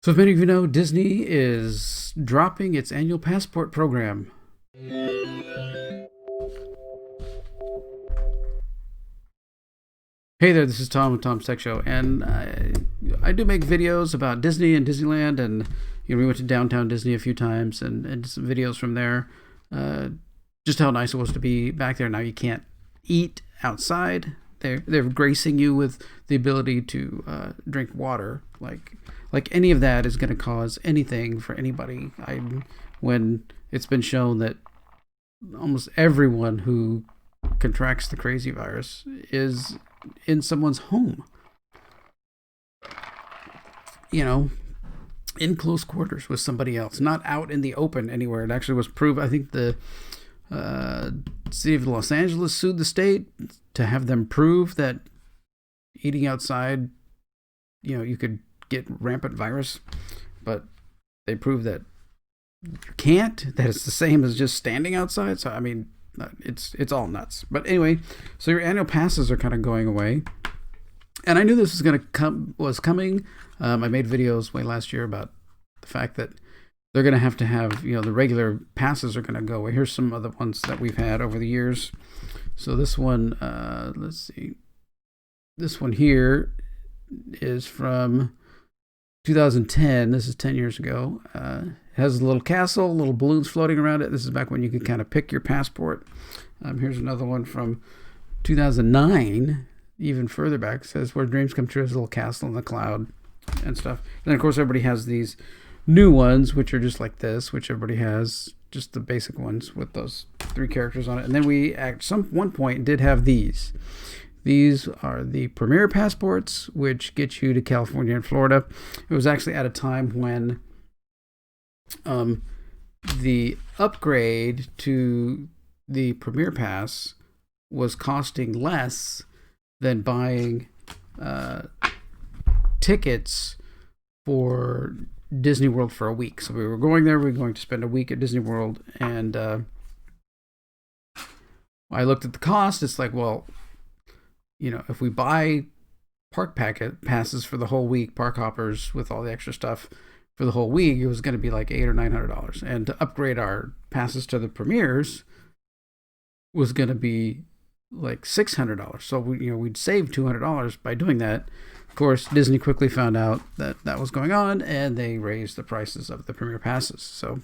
So, if many of you know, Disney is dropping its annual passport program. Hey there, this is Tom with Tom's Tech Show, and I do make videos about Disney and Disneyland, and we went to downtown Disney a few times, and some videos from there. Just how nice it was to be back there. Now you can't eat outside. They're gracing you with the ability to drink water. Like any of that is going to cause anything for anybody. When it's been shown that almost everyone who contracts the crazy virus is in someone's home, in close quarters with somebody else, not out in the open anywhere. It actually was proved. I think the city of Los Angeles sued the state to have them prove that eating outside, you could get rampant virus, but they proved that you can't, that it's the same as just standing outside. So, it's all nuts. But anyway, so your annual passes are kind of going away. And I knew this was coming. I made videos way last year about the fact that they're going to have, the regular passes are going to go away. Here's some other ones that we've had over the years. So this one, let's see. This one here is from 2010. This is 10 years ago. It has a little castle, little balloons floating around it. This is back when you could kind of pick your passport. Here's another one from 2009, even further back. It says, "Where dreams come true," is a little castle in the cloud and stuff. And then, of course, everybody has these new ones, which are just like this, which everybody has, just the basic ones with those 3 characters on it. And then we, at one point, did have these. These are the Premier passports, which get you to California and Florida. It was actually at a time when the upgrade to the Premier Pass was costing less than buying tickets for Disney World for a week. So we were going there. We were going to spend a week at Disney World, and I looked at the cost. It's like, well, if we buy park passes for the whole week, park hoppers with all the extra stuff for the whole week, it was going to be like $800 or $900. And to upgrade our passes to the premieres was going to be like $600. So we'd save $200 by doing that. Of course, Disney quickly found out that was going on, and they raised the prices of the premier passes. So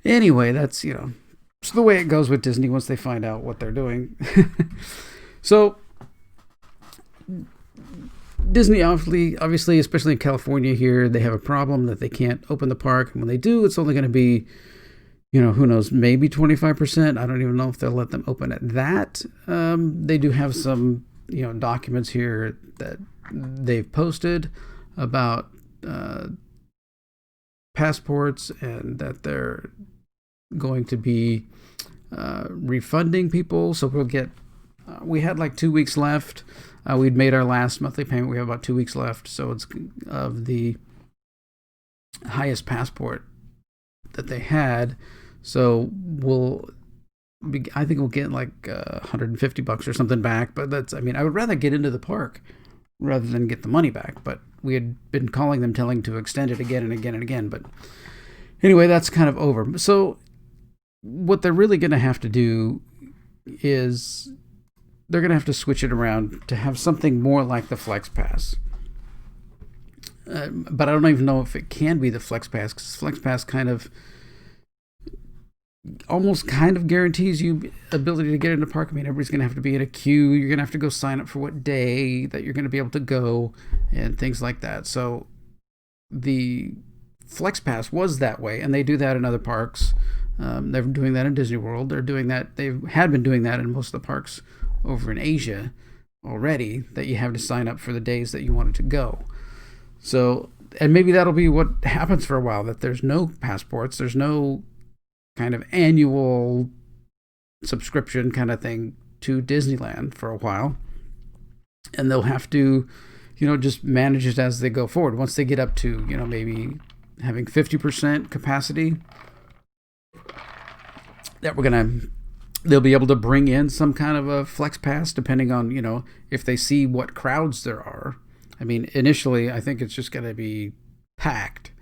anyway, that's it's the way it goes with Disney once they find out what they're doing. So Disney, obviously, especially in California here, they have a problem that they can't open the park. And when they do, it's only going to be, who knows, maybe 25%. I don't even know if they'll let them open at that. They do have some, documents here that they've posted about passports, and that they're going to be refunding people. So we had like 2 weeks left. We'd made our last monthly payment. We have about 2 weeks left. So it's of the highest passport that they had. So I think we'll get like $150 or something back. But I would rather get into the park rather than get the money back. But we had been calling them, telling to extend it again and again and again. But anyway, that's kind of over. So what they're really going to have to do is they're going to have to switch it around to have something more like the Flex Pass. But I don't even know if it can be the Flex Pass, because Flex Pass almost guarantees you ability to get into the park. Everybody's going to have to be in a queue. You're going to have to go sign up for what day that you're going to be able to go and things like that. So the Flex Pass was that way, and they do that in other parks. They're doing that in Disney World. They're doing that. They had been doing that in most of the parks over in Asia already, that you have to sign up for the days that you wanted to go. So, and maybe that'll be what happens for a while, that there's no passports, there's no kind of annual subscription kind of thing to Disneyland for a while. And they'll have to, just manage it as they go forward. Once they get up to, maybe having 50% capacity, that they'll be able to bring in some kind of a Flex Pass, depending on, if they see what crowds there are. Initially, I think it's just going to be packed.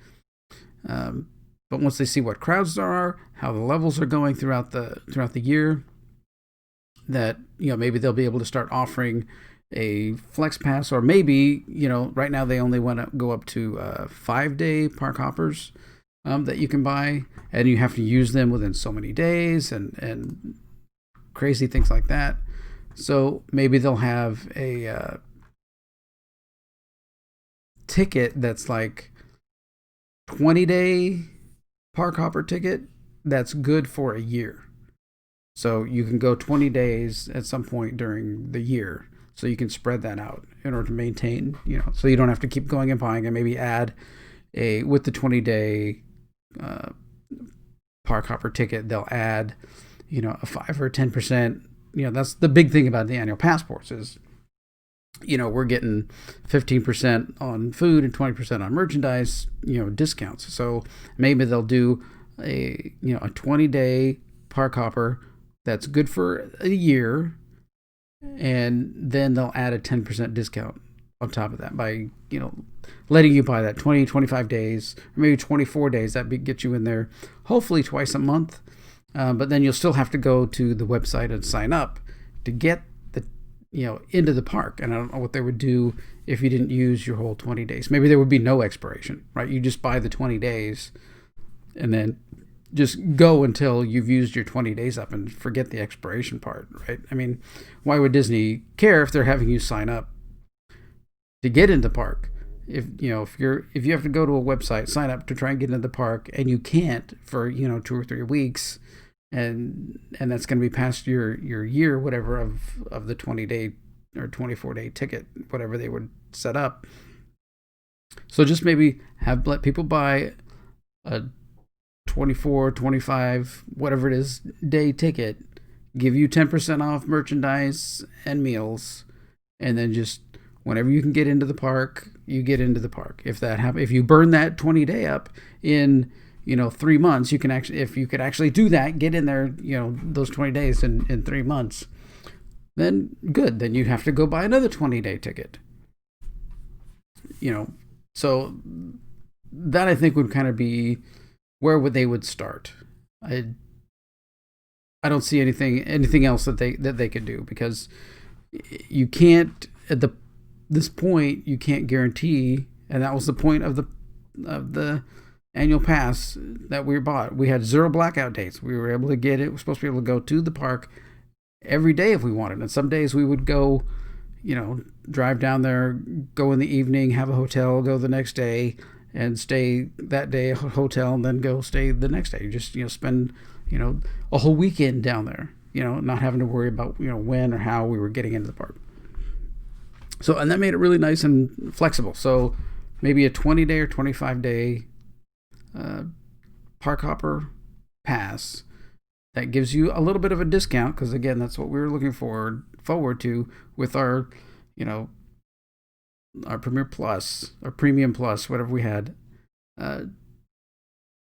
But once they see what crowds there are, how the levels are going throughout the year, that maybe they'll be able to start offering a flex pass, or maybe right now they only want to go up to 5-day park hoppers that you can buy, and you have to use them within so many days and crazy things like that. So maybe they'll have a ticket that's like 20-day park hopper ticket that's good for a year. So you can go 20 days at some point during the year. So you can spread that out in order to maintain, so you don't have to keep going and buying, and maybe add with the 20-day park hopper ticket, they'll add, a 5 or 10%. That's the big thing about the annual passports is, we're getting 15% on food and 20% on merchandise, discounts. So maybe they'll do a 20-day park hopper that's good for a year, and then they'll add a 10% discount on top of that by, letting you buy that 20, 25 days, or maybe 24 days. That gets you in there hopefully twice a month. But then you'll still have to go to the website and sign up to get into the park. And I don't know what they would do if you didn't use your whole 20 days. Maybe there would be no expiration, right? You just buy the 20 days and then just go until you've used your 20 days up and forget the expiration part, right? I mean, why would Disney care if they're having you sign up to get into the park? If you have to go to a website, sign up to try and get into the park, and you can't for 2 or 3 weeks, and that's going to be past your year, whatever, of the 20-day or 24-day ticket, whatever they would set up. So just maybe let people buy a 24, 25, whatever it is, day ticket, give you 10% off merchandise and meals, and then just whenever you can get into the park, you get into the park. If that happens, if you burn that 20-day up in 3 months, you can actually, if you could actually do that, get in there, those 20 days in 3 months, then good. Then you'd have to go buy another 20-day ticket. So that I think would kind of be where they would start. I don't see anything else that they could do, because you can't at this point, you can't guarantee, and that was the point of the annual pass that we bought. We had 0 blackout dates. We were able to get it. We're supposed to be able to go to the park every day if we wanted. And some days we would go, drive down there, go in the evening, have a hotel, go the next day, and stay that day at a hotel, and then go stay the next day. Just, spend, a whole weekend down there, not having to worry about, when or how we were getting into the park. So, and that made it really nice and flexible. So maybe a 20-day or 25-day park hopper pass that gives you a little bit of a discount, because again, that's what we were looking forward to with our, our Premier Plus or Premium Plus, whatever we had,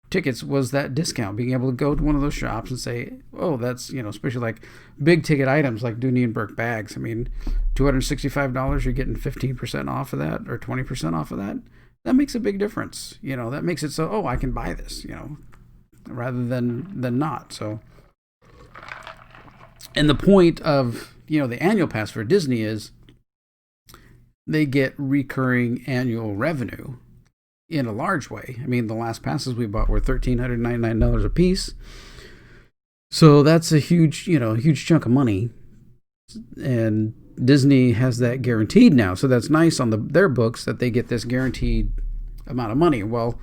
tickets, was that discount, being able to go to one of those shops and say, oh, that's, especially like big ticket items like Dooney and Burke bags. I mean, $265, you're getting 15% off of that, or 20% off of that. That makes a big difference. That makes it so, oh, I can buy this, rather than not. So, and the point of, the annual pass for Disney is they get recurring annual revenue in a large way. I mean, the last passes we bought were $1,399 a piece. So that's a huge chunk of money. And Disney has that guaranteed now. So that's nice on their books that they get this guaranteed amount of money. Well,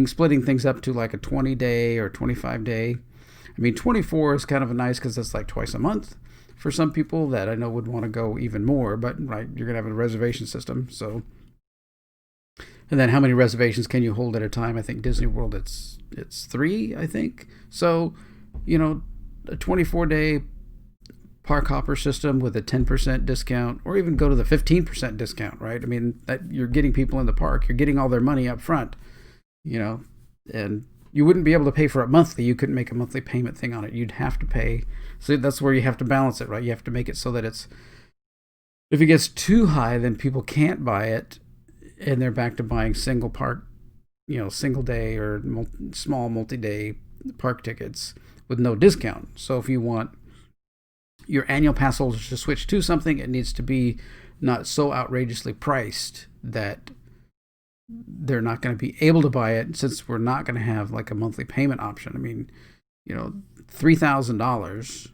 splitting things up to like a 20-day or 25-day. I mean, 24 is kind of nice because it's like twice a month for some people that I know would want to go even more, but right, you're going to have a reservation system. So, and then how many reservations can you hold at a time? I think Disney World, it's 3, I think. So, a 24-day park hopper system with a 10% discount, or even go to the 15% discount, right? I mean, that you're getting people in the park, you're getting all their money up front, and you wouldn't be able to pay for it monthly. You couldn't make a monthly payment thing on it. You'd have to pay. So that's where you have to balance it, right? You have to make it so that if it gets too high, then people can't buy it, and they're back to buying single park, single day or small multi-day park tickets with no discount. So if you want your annual pass holders to switch to something, it needs to be not so outrageously priced that they're not going to be able to buy it, since we're not going to have like a monthly payment option. I mean, $3,000,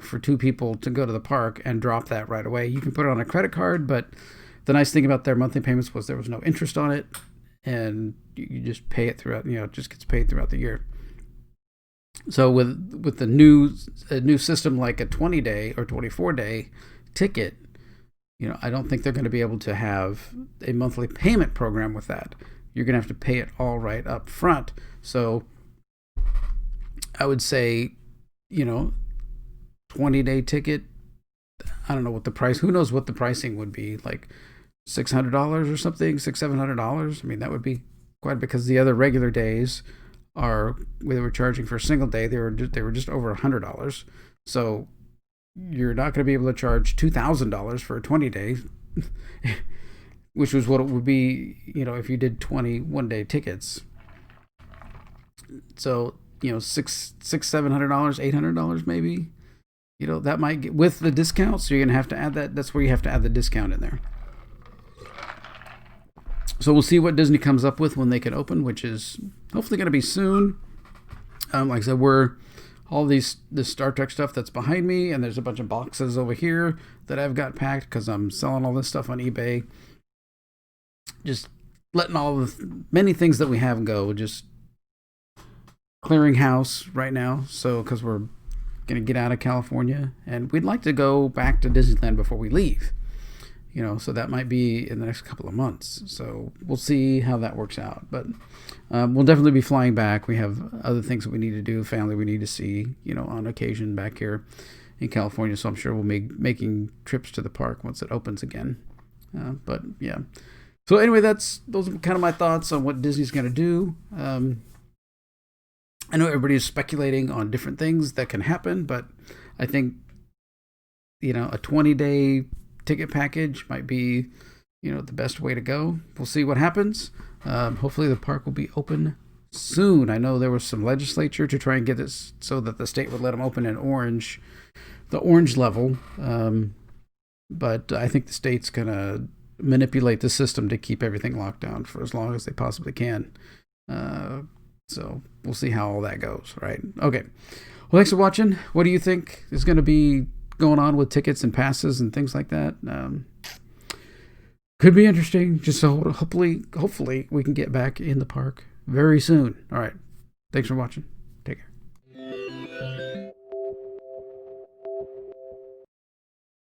for two people to go to the park and drop that right away. You can put it on a credit card, but the nice thing about their monthly payments was there was no interest on it, and you just pay it throughout, it just gets paid throughout the year. So with the new system, like a 20-day or 24-day ticket, I don't think they're going to be able to have a monthly payment program with that. You're going to have to pay it all right up front. So I would say, 20-day ticket, I don't know what the price, who knows what the pricing would be, like $600 or something, $700. I mean, that would be quite, because the other regular days they were charging for a single day, they were just over $100. So you're not going to be able to charge $2,000 for a 20-day, which was what it would be, if you did 21-day tickets. So, $700, $800 maybe, that might get with the discount. So you're going to have to add that. That's where you have to add the discount in there. So we'll see what Disney comes up with when they can open, which is hopefully going to be soon. Like I said, all this Star Trek stuff that's behind me, and there's a bunch of boxes over here that I've got packed because I'm selling all this stuff on eBay. Just letting all the many things that we have go, just clearing house right now. So because we're going to get out of California, and we'd like to go back to Disneyland before we leave. So that might be in the next couple of months. So we'll see how that works out. But we'll definitely be flying back. We have other things that we need to do, family we need to see, on occasion back here in California. So I'm sure we'll be making trips to the park once it opens again. But yeah. So anyway, those are kind of my thoughts on what Disney's going to do. I know everybody's speculating on different things that can happen, but I think, a 20-day ticket package might be, the best way to go. We'll see what happens. Hopefully the park will be open soon. I know there was some legislature to try and get this so that the state would let them open in the orange level. But I think the state's going to manipulate the system to keep everything locked down for as long as they possibly can. So we'll see how all that goes, right? Okay. Well, thanks for watching. What do you think is going to be going on with tickets and passes and things like that? Could be interesting. Just so hopefully we can get back in the park very soon. All right. Thanks for watching.